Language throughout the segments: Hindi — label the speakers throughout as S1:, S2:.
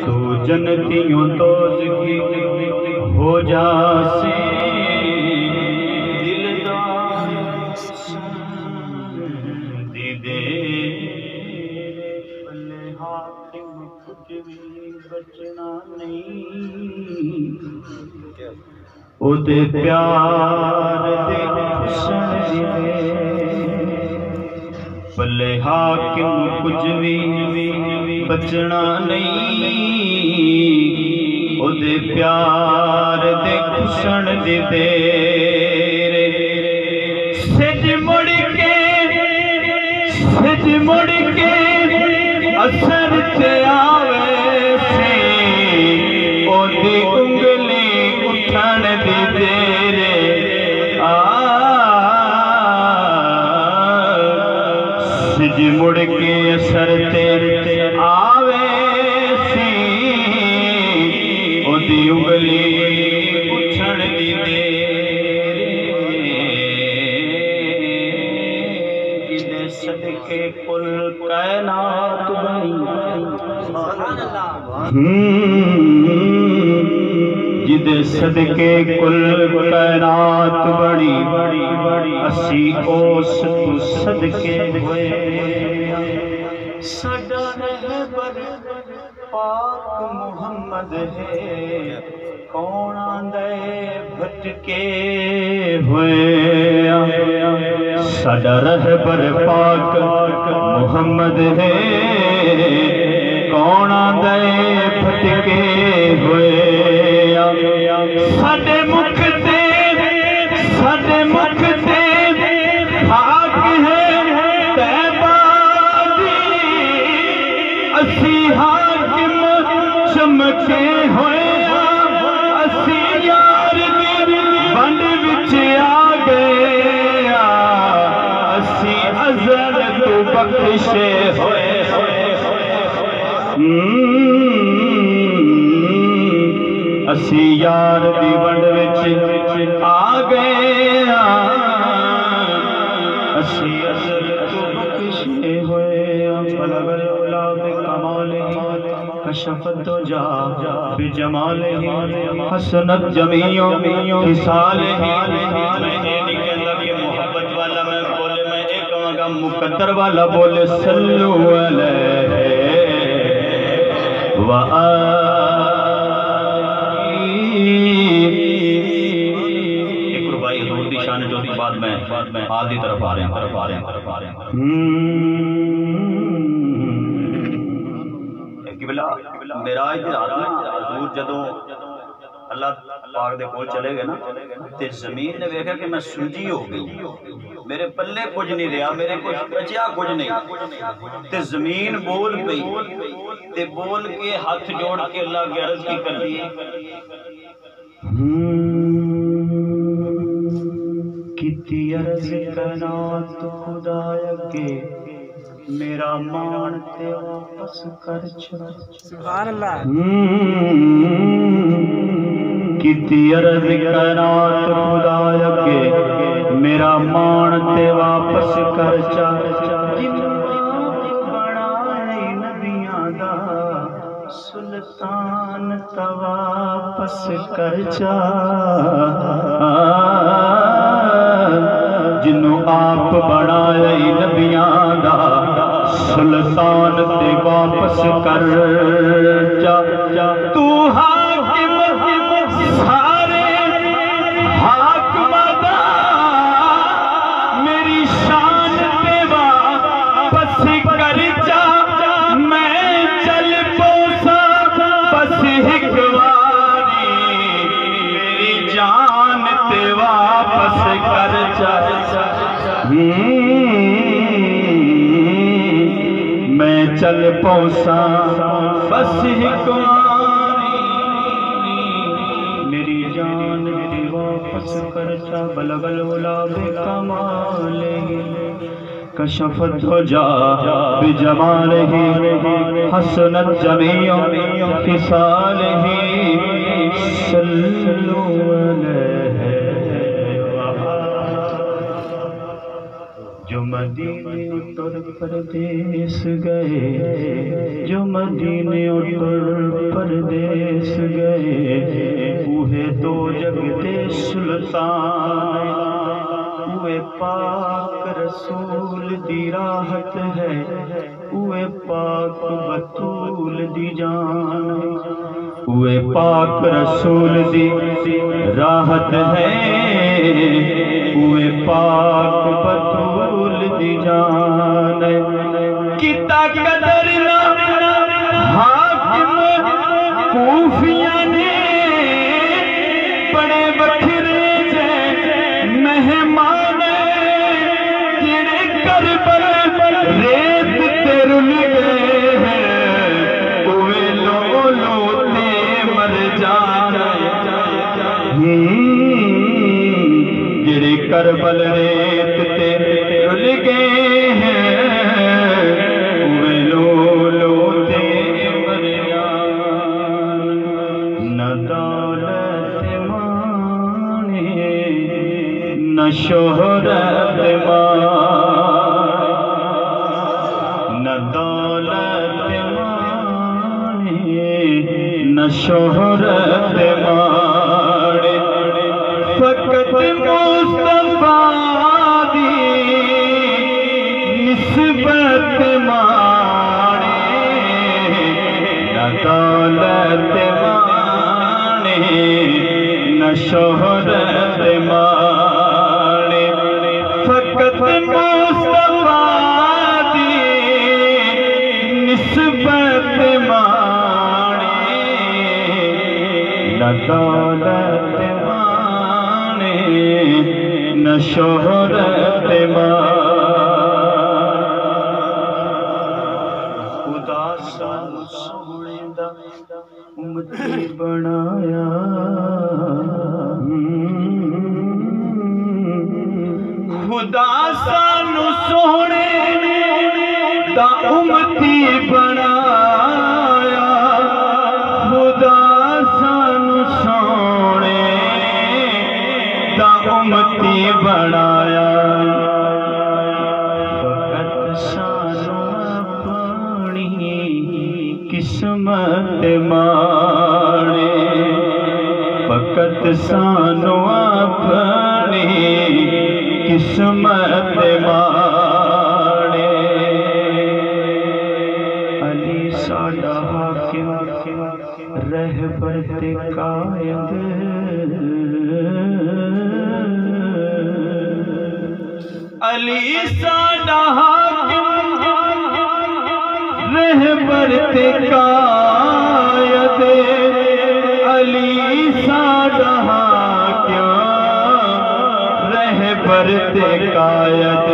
S1: तो जन्नतियों दोज़खी हो जासे दिलदार दीदे पल्ले हाकिम कुछ भी बचना नहीं ओदे प्यार दे पल्ले हाकिम कुछ भी बचना नहीं ओदे प्यार दे खुशन दे तेरे सिज मुड़ के असर ते आवे सी ओदी उंगली उठन दी तेरे सिज मुड़ के असर तेरे आवे सी ओदी उंगली उठन दी तेरे सदके कुल कायनात बनी जिदे सदके कुल कायनात बड़ी असी ओस तू सदके हुए साडा रहबर पाक मुहम्मद है कौन आंदे भटके हुए साडा रहबर पाक मुहम्मद है कौन आंदे भटके हुए साडे मुख ते हाक है तैबा दी असी हाकिम चमके होए असी यार दी बंड विच आ गए असी अज़ल तू बख्शे होए असी यार दी वंड विच आ गए असी अज़ल तू बख्शे होए बलगल औलाद कमाले कशफत दुजा बिजमाले हसनत जमीओ हिसाले मैं नहीं कहता कि मोहब्बत वाला मैं बोले मैं एक कहूँगा मुकद्दर वाला बोले सल्लु अलैहि व बाद में हाल की तरफ आ रहे हैं मेराज दी रात ना हजूर जदों अल्लाह पाक दे कोल चले गए ना ते जमीन ने वेखा कि मैं सूजी हो गई मेरे पल्ले कुछ नहीं रहा मेरे कुछ बचा कुछ नहीं ते जमीन बोल पई ते बोल के हाथ जोड़ के अल्लाह की अर्ज की कर दी किती अर्ज करना तो खुदा अगे मेरा मान ते वापस कर सुभान अल्लाह किती अर्ज करना तो खुदा अगे मेरा मान ते वापस कर बनाए नबियां दा सुल्तान ता वापस कर जिन्हों आप बनाया नबियां दा सुल्तान ते वापस कर तू हाकिम सारे हाकिमां दा मेरी शान ते वापस कर मैं चल पोसा बस एक वारी मेरी जान ते वापस कर मैं चल पहुंचा बस एक मेरी जान तेरी वापस कर बलगल गुलाब कमाल कशफत दुजा बिजमालिही हसनत जमीओ खिसालिही सल्लु अलैहि जो मदीने उतर परदेस गए, जो मदीने उतर परदेस गए, उहे दो जगते सुल्तान, उहे पाक रसूल दी राहत है, उहे पाक बतूल दी जान, उहे पाक रसूल दी राहत है, उहे पाक बतूल दी जान। किता कदर ना हाकिम कूफिया ने, बड़े बखरे जे मेहमान, जिहड़े करबल रेत ते रुल गए हैं, उहे लो लो ते मर जाना। जिहड़े करबल रेत ते रुल गए हैं, उहे लो लो ते मर जाना। न दौलत माने न शोहरत माने, न दौलत माने न शोहरत माने, फकत मुस्तफा दी निस्बत माने। न दौलत माने न शोहरत माने, फकत मुस्तफा दी निस्बत माने। न दौलत माने न शोहरत माने। खुदा सानू सोहणे दा उम्मती बनाया, खुदा सानू सोहणे दा उम्मती बनाया, खुदा सानू सोहणे दा उम्मती बनाया। फकत सानू अपनी किस्मत माणे, फकत सानू अपनी किस्मत माणे। अली साडा हाकिम रहबर ते कायद, अली साडा हाकिम रहबर ते कायद, अली साडा हाकिम रहबर ते कायद।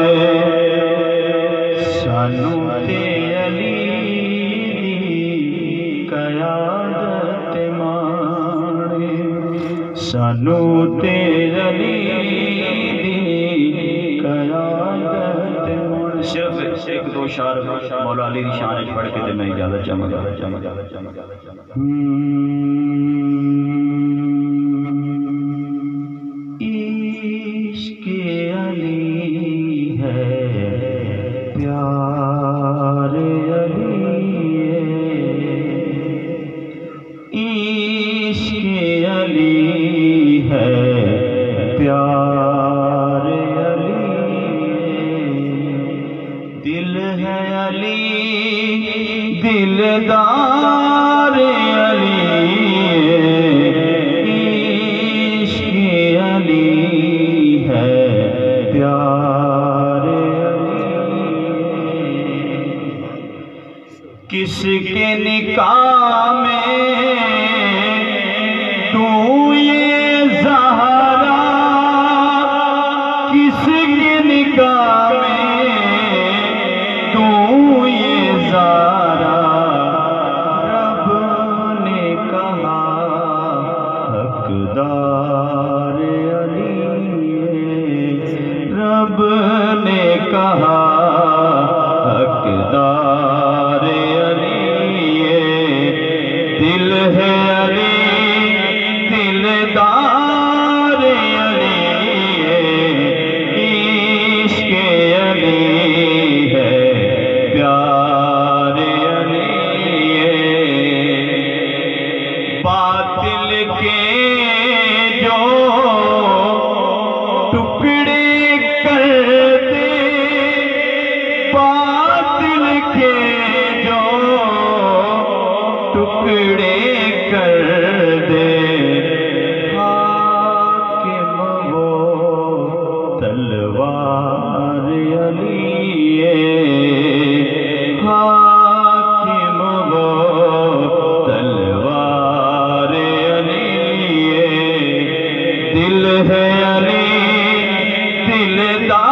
S1: सानू ते अली दी कयादत माणे, सानू ते अली दी कयादत माणे। सिर्फ एक दो शार मौला अली दी शान पढ़ के मैं इजाजत चाहूंगा। इश्क़ अली है प्यार अली है, इश्क़ अली है प्यार अली, दिल है अली दिलदार अली, इश्क़ अली है प्यार अली। किसके निकाह में तू ये ज़हरा, किसके निकाह में तू ये ज़हरा, रब ने कहा हकदार अली, रब ने कहा हकदार अली, दिल है अली दिलदार अली, इश्क़ अली के जो टुकड़े कर दे, हाकिम वो तलवार अली हाकिम वो तलवार अली दिल है अली दिलदार